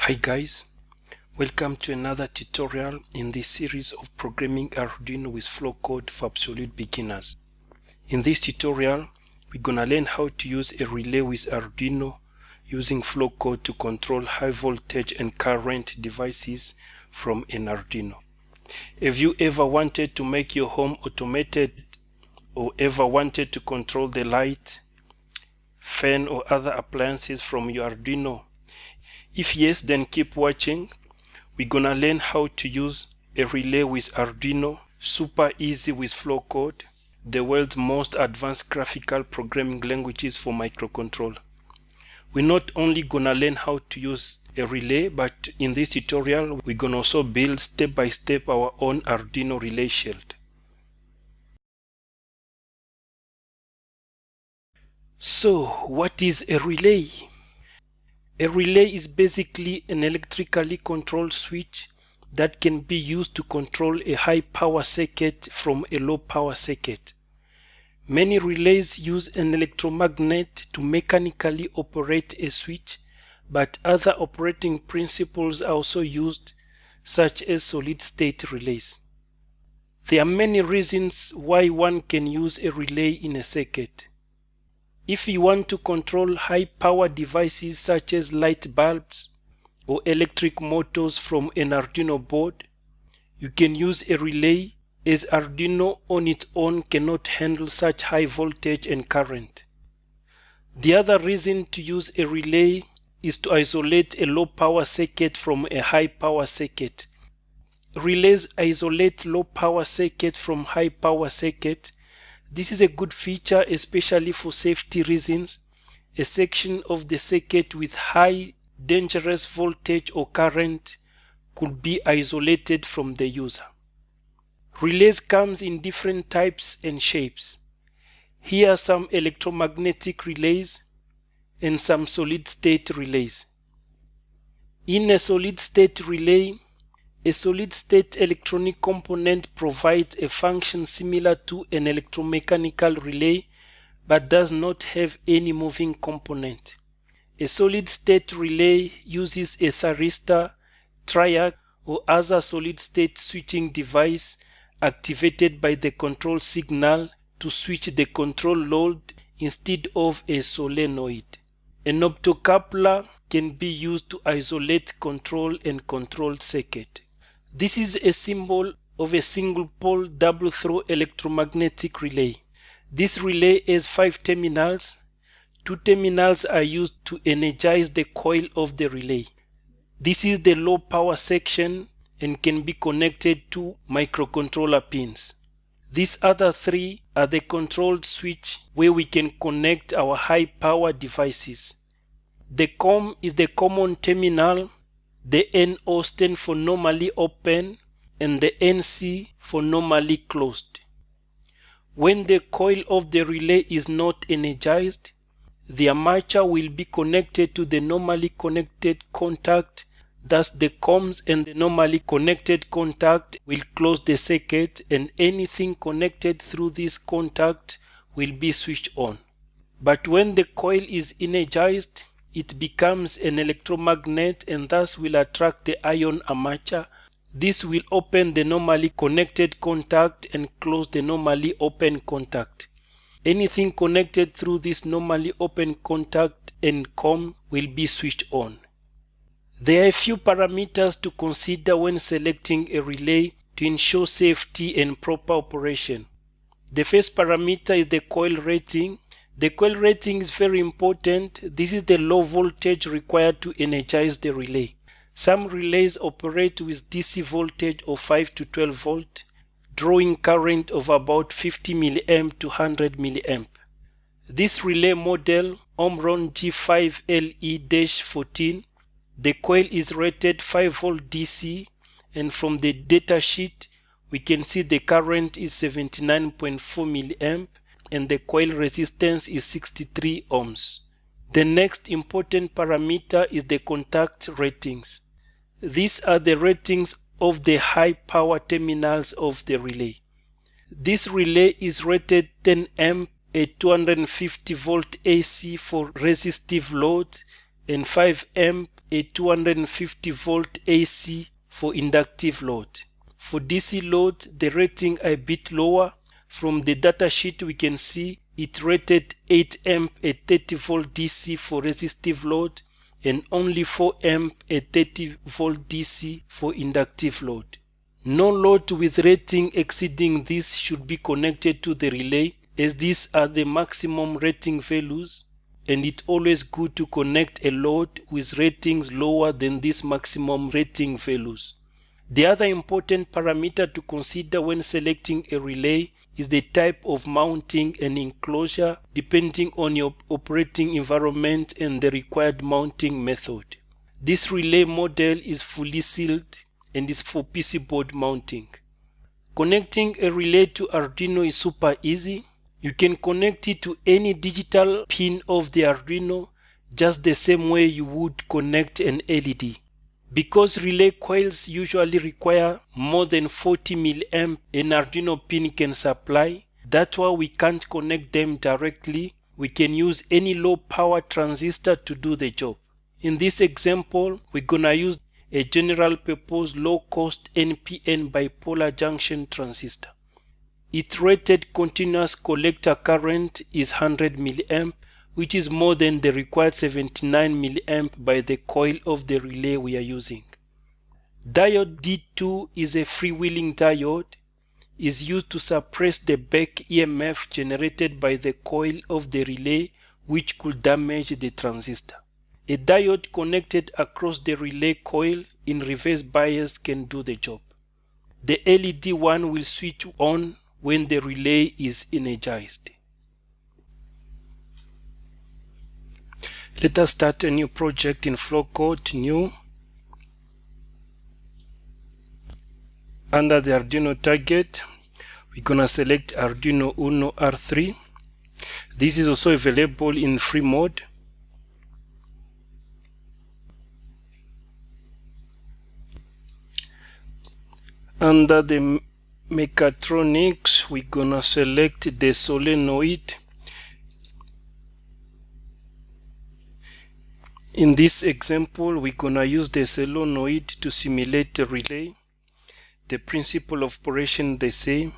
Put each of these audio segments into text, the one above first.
Hi guys, welcome to another tutorial in this series of programming Arduino with Flowcode for absolute beginners. In this tutorial, we're gonna learn how to use a relay with Arduino using Flowcode to control high voltage and current devices from an Arduino. Have you ever wanted to make your home automated or ever wanted to control the light, fan or other appliances from your Arduino? If yes, then keep watching. We're gonna learn how to use a relay with Arduino, super easy with Flowcode, the world's most advanced graphical programming languages for microcontroller. We're not only gonna learn how to use a relay, but in this tutorial, we're gonna also build step by step our own Arduino relay shield. So, what is a relay? A relay is basically an electrically controlled switch that can be used to control a high power circuit from a low power circuit. Many relays use an electromagnet to mechanically operate a switch, but other operating principles are also used, such as solid-state relays. There are many reasons why one can use a relay in a circuit. If you want to control high power devices such as light bulbs or electric motors from an Arduino board, you can use a relay, as Arduino on its own cannot handle such high voltage and current. The other reason to use a relay is to isolate a low power circuit from a high power circuit. Relays isolate low power circuit from high power circuit. This is a good feature, especially for safety reasons. A section of the circuit with high dangerous voltage or current could be isolated from the user. Relays comes in different types and shapes. Here are some electromagnetic relays and some solid-state relays. In a solid-state relay, a solid-state electronic component provides a function similar to an electromechanical relay but does not have any moving component. A solid-state relay uses a thyristor, triac, or other solid-state switching device activated by the control signal to switch the control load instead of a solenoid. An optocoupler can be used to isolate control and control circuit. This is a symbol of a single-pole double-throw electromagnetic relay. This relay has 5 terminals. 2 terminals are used to energize the coil of the relay. This is the low power section and can be connected to microcontroller pins. These other 3 are the controlled switch where we can connect our high power devices. The COM is the common terminal. The NO stands for normally open and the NC for normally closed. When the coil of the relay is not energized, the armature will be connected to the normally connected contact. Thus the COMs and the normally connected contact will close the circuit and anything connected through this contact will be switched on. But when the coil is energized, it becomes an electromagnet and thus will attract the ion armature. This will open the normally connected contact and close the normally open contact. Anything connected through this normally open contact and COM will be switched on. There are a few parameters to consider when selecting a relay to ensure safety and proper operation. The first parameter is the coil rating. The coil rating is very important. This is the low voltage required to energize the relay. Some relays operate with DC voltage of 5 to 12 volt, drawing current of about 50 mA to 100 mA. This relay model, Omron G5LE-14, the coil is rated 5 volt DC, and from the datasheet, we can see the current is 79.4 mA. And the coil resistance is 63 ohms. The next important parameter is the contact ratings. These are the ratings of the high power terminals of the relay. This relay is rated 10 amp at 250 volt AC for resistive load and 5 amp a 250 volt AC for inductive load. For DC load, the rating a bit lower. From the datasheet we can see it rated 8 amp at 30 volt DC for resistive load and only 4 amp at 30 volt DC for inductive load. No load with rating exceeding this should be connected to the relay, as these are the maximum rating values, and it's always good to connect a load with ratings lower than these maximum rating values. The other important parameter to consider when selecting a relay is the type of mounting and enclosure depending on your operating environment and the required mounting method. This relay model is fully sealed and is for PC board mounting. Connecting a relay to Arduino is super easy. You can connect it to any digital pin of the Arduino just the same way you would connect an LED. Because relay coils usually require more than 40 mA an Arduino pin can supply, that's why we can't connect them directly. We can use any low power transistor to do the job. In this example, we're gonna use a general purpose low cost NPN bipolar junction transistor. Its rated continuous collector current is 100 mA, which is more than the required 79 mA by the coil of the relay we are using. Diode D2 is a freewheeling diode. It is used to suppress the back EMF generated by the coil of the relay, which could damage the transistor. A diode connected across the relay coil in reverse bias can do the job. The LED one will switch on when the relay is energized. Let us start a new project in Flowcode, new. Under the Arduino target, we're gonna select Arduino Uno R3. This is also available in free mode. Under the mechatronics, we're gonna select the solenoid. In this example, we're gonna use the solenoid to simulate the relay. The principle of operation the same.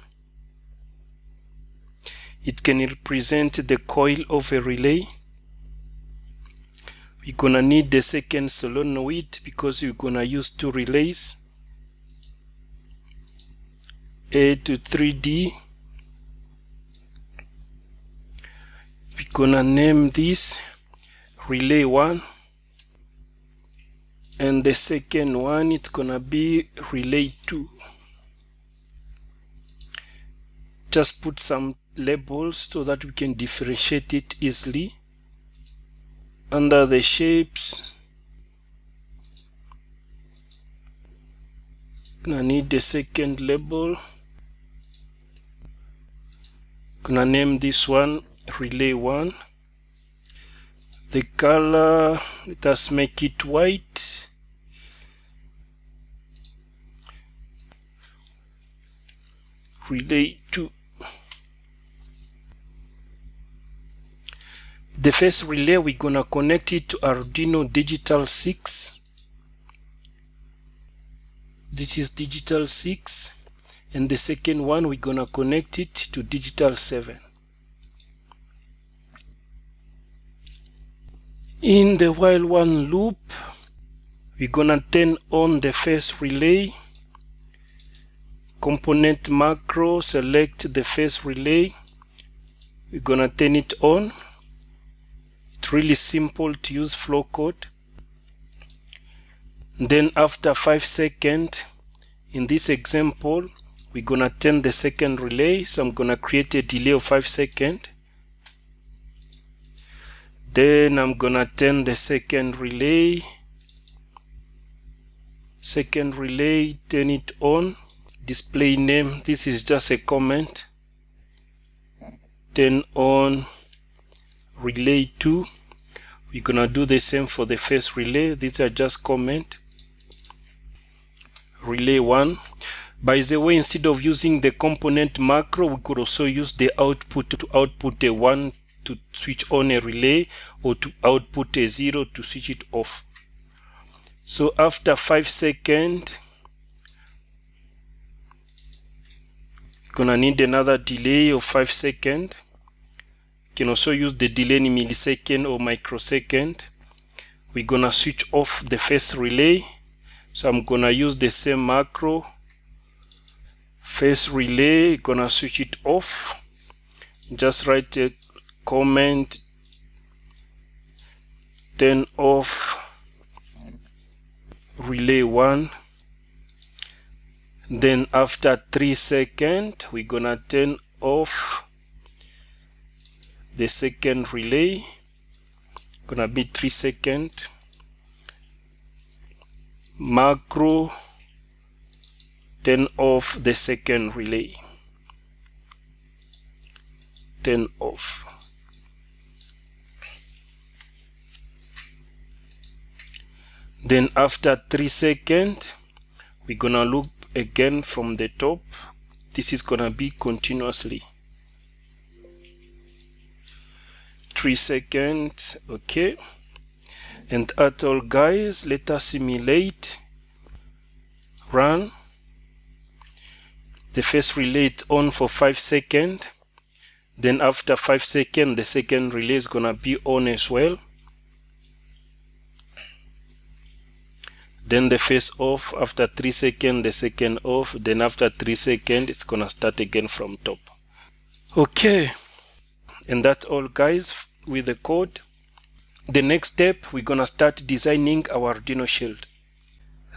It can represent the coil of a relay. We're gonna need the second solenoid because we're gonna use two relays. A to 3D. We're gonna name this relay 1, and the second one it's gonna be relay 2. Just put some labels so that we can differentiate it easily. Under the shapes, gonna need the second label. Gonna name this one relay 1. The color, let us make it white. Relay 2. The first relay, we're gonna connect it to Arduino Digital 6. This is Digital 6. And the second one, we're gonna connect it to Digital 7. In the while one loop, we're gonna turn on the first relay. Component macro, select the first relay. We're gonna turn it on. It's really simple to use Flowcode. Then after 5 seconds, in this example, we're gonna turn the second relay. So I'm gonna create a delay of 5 seconds. Then I'm gonna turn the second relay. Second relay, turn it on. Display name, this is just a comment. Turn on relay 2. We're gonna do the same for the first relay. These are just comment. Relay 1. By the way, instead of using the component macro, we could also use the output to output a 1 to switch on a relay, or to output a 0 to switch it off. So after 5 seconds, gonna need another delay of 5 seconds. You can also use the delay in millisecond or microsecond. We're gonna switch off the first relay. So I'm gonna use the same macro. First relay, gonna switch it off. Just write a comment, turn off relay 1. Then after 3 seconds, we're gonna turn off the second relay. Gonna be 3 seconds. Macro, turn off the second relay. Turn off. Then after 3 seconds, we're gonna loop again from the top. This is gonna be continuously. 3 seconds, okay. And at all, guys, let us simulate. Run. The first relay is on for 5 seconds. Then after 5 seconds, the second relay is gonna be on as well. Then the first off. After 3 seconds, the second off. Then after 3 seconds, it's gonna start again from top. Okay, and that's all, guys, with the code. The next step, we're gonna start designing our Arduino shield.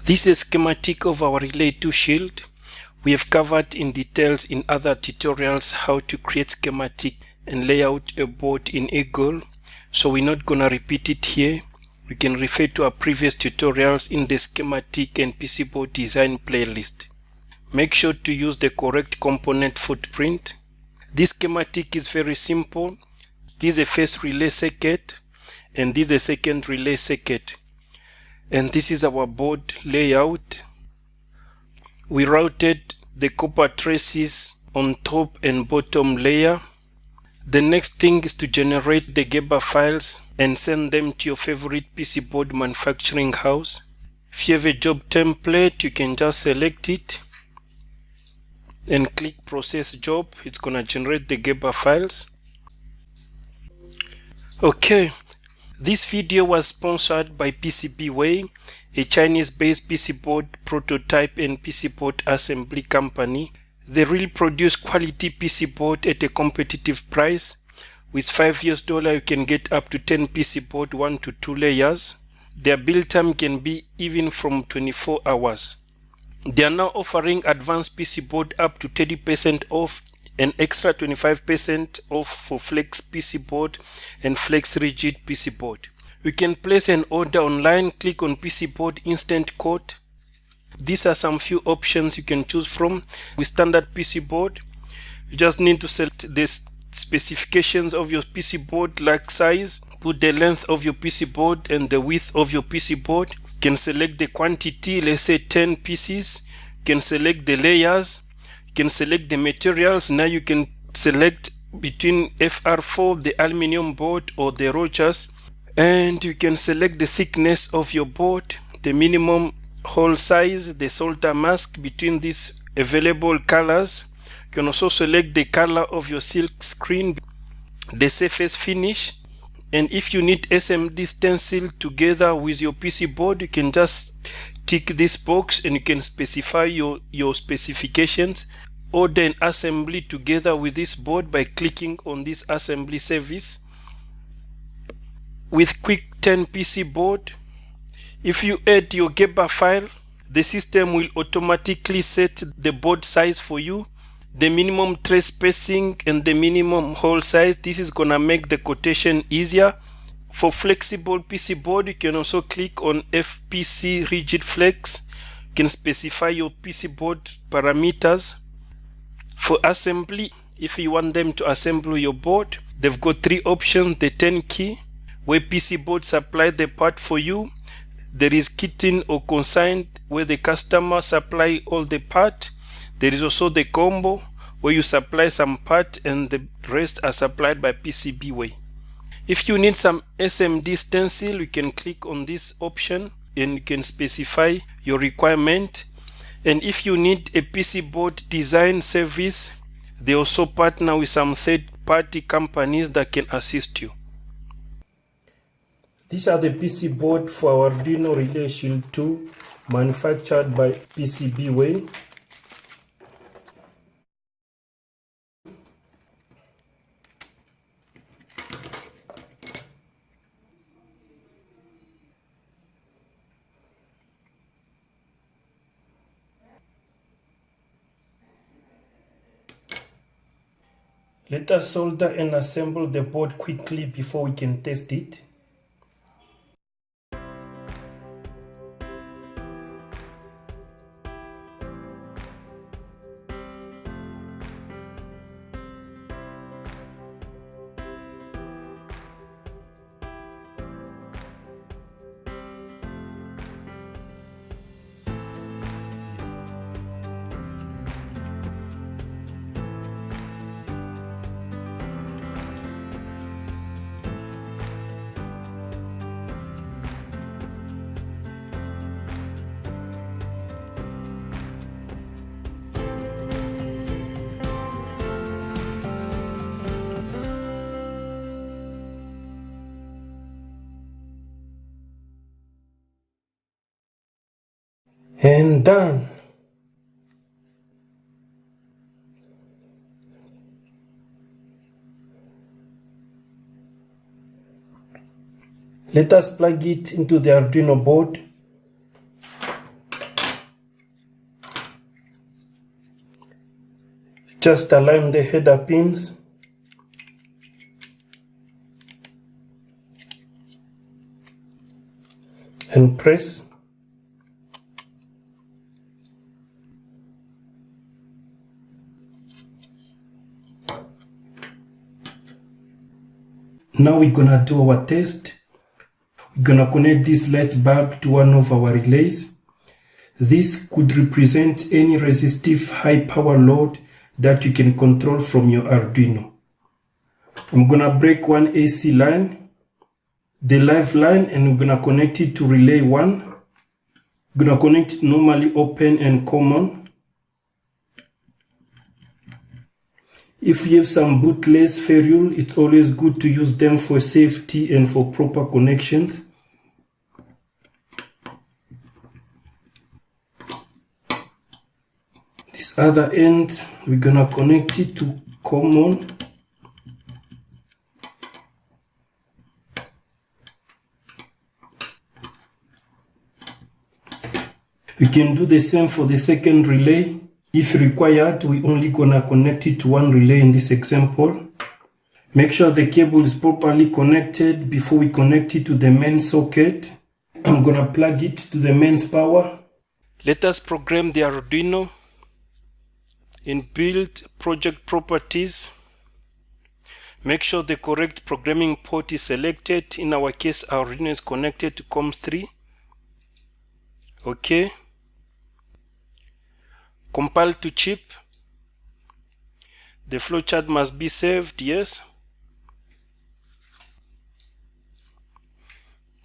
This is a schematic of our Relay 2 shield. We have covered in details in other tutorials how to create schematic and lay out a board in Eagle, so we're not gonna repeat it here. We can refer to our previous tutorials in the schematic and PCB design playlist. Make sure to use the correct component footprint. This schematic is very simple. This is a first relay circuit, and this is the second relay circuit. And this is our board layout. We routed the copper traces on top and bottom layer. The next thing is to generate the Gerber files and send them to your favorite PC board manufacturing house. If you have a job template, you can just select it and click process job. It's gonna generate the Gerber files. Okay, this video was sponsored by PCBWay, a Chinese-based PC board prototype and PC board assembly company. They really produce quality PC board at a competitive price. With $5 you can get up to 10 PC board 1 to 2 layers. Their build time can be even from 24 hours. They are now offering advanced PC board up to 30% off, an extra 25% off for Flex PC board and Flex Rigid PC board. You can place an order online, click on PC board instant quote. These are some few options you can choose from. With standard PC board, you just need to select the specifications of your PC board, like size, put the length of your PC board and the width of your PC board. You can select the quantity, let's say 10 pieces. You can select the layers. You can select the materials. Now you can select between FR4, the aluminum board, or the Rogers, and you can select the thickness of your board, the minimum hole size, the solder mask between these available colors. You can also select the color of your silk screen, the surface finish, and if you need SMD stencil together with your PC board, you can just tick this box and you can specify your specifications. Order an assembly together with this board by clicking on this assembly service. With Quick 10 PC board, if you add your Gerber file, the system will automatically set the board size for you, the minimum trace spacing and the minimum hole size. This is gonna make the quotation easier. For flexible PC board, you can also click on FPC Rigid Flex. You can specify your PC board parameters. For assembly, if you want them to assemble your board, they've got 3 options. The 10 key, where PC board supply the part for you. There is kitting or consigned, where the customer supply all the part. There is also the combo, where you supply some part and the rest are supplied by PCBWay. If you need some SMD stencil, you can click on this option. and you can specify your requirement. And if you need a PC board design service, they also partner with some third-party companies that can assist you. These are the PC board for our Arduino Relay Shield 2, manufactured by PCBWay. Let us solder and assemble the board quickly before we can test it. And done. Let us plug it into the Arduino board. Just align the header pins. And press. Now we're gonna do our test. We're gonna connect this light bulb to one of our relays. This could represent any resistive high power load that you can control from your Arduino. I'm gonna break one AC line, the live line, and we're gonna connect it to relay 1. We're gonna connect it normally, open and common. If you have some bootless ferrule, it's always good to use them for safety and for proper connections. This other end, we're gonna connect it to common. We can do the same for the second relay. If required, we're only gonna connect it to one relay in this example. Make sure the cable is properly connected before we connect it to the main socket. I'm gonna plug it to the mains power. Let us program the Arduino. In Build Project Properties, make sure the correct programming port is selected. In our case, Arduino is connected to COM3. Okay. Compile to chip. The flowchart must be saved, yes.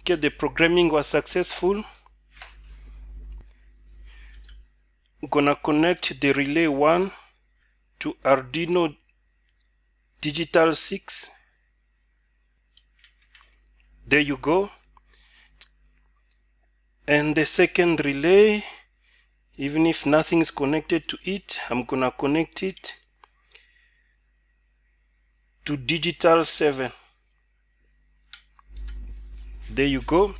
Okay, the programming was successful. I'm gonna connect the relay 1 to Arduino Digital 6. There you go. And the second relay, even if nothing is connected to it, I'm gonna connect it to Digital 7. There you go.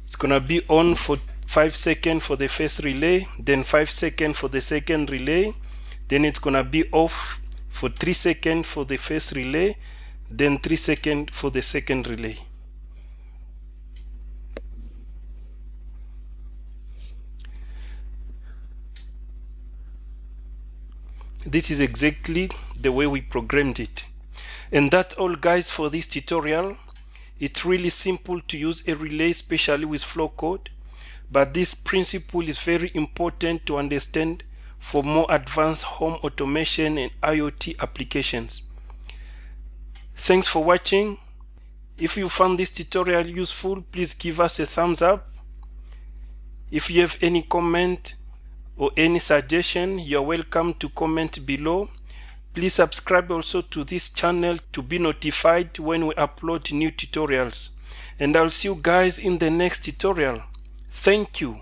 It's gonna be on for 5 seconds for the first relay, then 5 seconds for the second relay, then it's gonna be off for 3 seconds for the first relay, then 3 seconds for the second relay. This is exactly the way we programmed it. And that's all, guys, for this tutorial. It's really simple to use a relay, especially with Flowcode, but this principle is very important to understand for more advanced home automation and IoT applications. Thanks for watching. If you found this tutorial useful, please give us a thumbs up. If you have any comment or any suggestion, you're welcome to comment below. Please subscribe also to this channel to be notified when we upload new tutorials. And I'll see you guys in the next tutorial. Thank you.